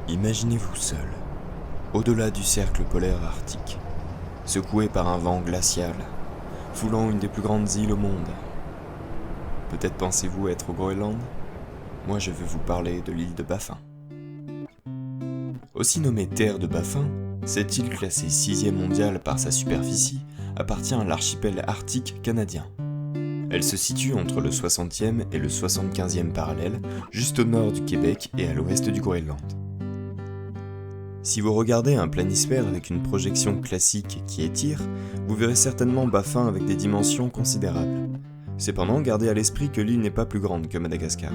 Imaginez-vous seul, au-delà du cercle polaire arctique, secoué par un vent glacial, foulant une des plus grandes îles au monde. Peut-être pensez-vous être au Groenland ? Moi je veux vous parler de l'île de Baffin. Aussi nommée Terre de Baffin, cette île classée 6e mondiale par sa superficie appartient à l'archipel arctique canadien. Elle se situe entre le 60e et le 75e parallèle, juste au nord du Québec et à l'ouest du Groenland. Si vous regardez un planisphère avec une projection classique qui étire, vous verrez certainement Baffin avec des dimensions considérables. Cependant, gardez à l'esprit que l'île n'est pas plus grande que Madagascar.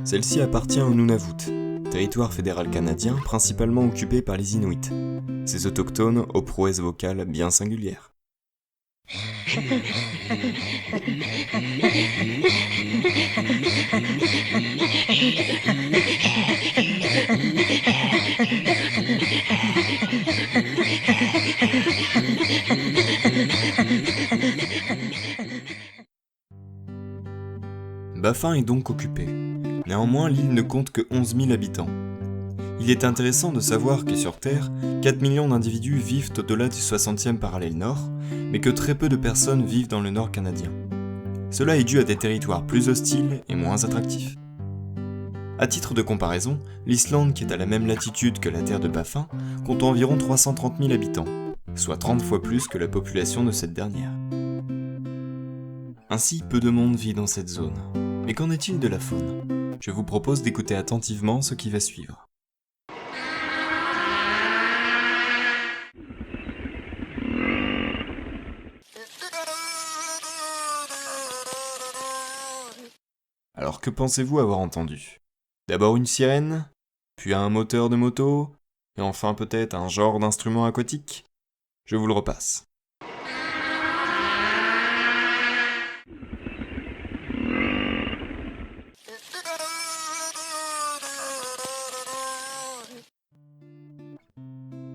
Celle-ci appartient au Nunavut, territoire fédéral canadien principalement occupé par les Inuits, ces autochtones aux prouesses vocales bien singulières. Baffin est donc occupée. Néanmoins, l'île ne compte que 11 000 habitants. Il est intéressant de savoir que sur Terre, 4 millions d'individus vivent au-delà du 60e parallèle nord, mais que très peu de personnes vivent dans le nord canadien. Cela est dû à des territoires plus hostiles et moins attractifs. À titre de comparaison, l'Islande, qui est à la même latitude que la terre de Baffin, compte environ 330 000 habitants, soit 30 fois plus que la population de cette dernière. Ainsi, peu de monde vit dans cette zone. Mais qu'en est-il de la faune ? Je vous propose d'écouter attentivement ce qui va suivre. Alors que pensez-vous avoir entendu ? D'abord une sirène, puis un moteur de moto, et enfin peut-être un genre d'instrument aquatique ? Je vous le repasse.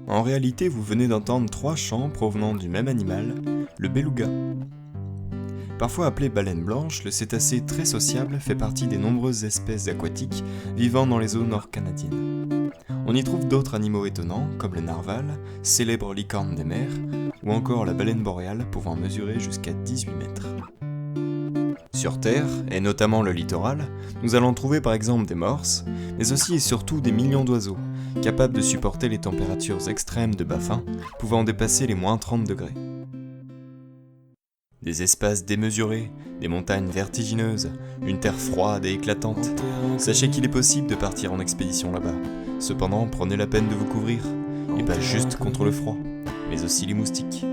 En réalité, vous venez d'entendre 3 chants provenant du même animal, le beluga. Parfois appelé baleine blanche, le cétacé très sociable fait partie des nombreuses espèces aquatiques vivant dans les eaux nord-canadiennes. On y trouve d'autres animaux étonnants, comme le narwal, célèbre licorne des mers, ou encore la baleine boréale pouvant mesurer jusqu'à 18 mètres. Sur Terre, et notamment le littoral, nous allons trouver par exemple des morses, mais aussi et surtout des millions d'oiseaux, capables de supporter les températures extrêmes de Baffin, pouvant dépasser les moins 30 degrés. Des espaces démesurés, des montagnes vertigineuses, une terre froide et éclatante. Sachez qu'il est possible de partir en expédition là-bas. Cependant, prenez la peine de vous couvrir, et pas juste contre le froid, mais aussi les moustiques.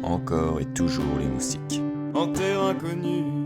Encore et toujours les moustiques. En terre inconnue.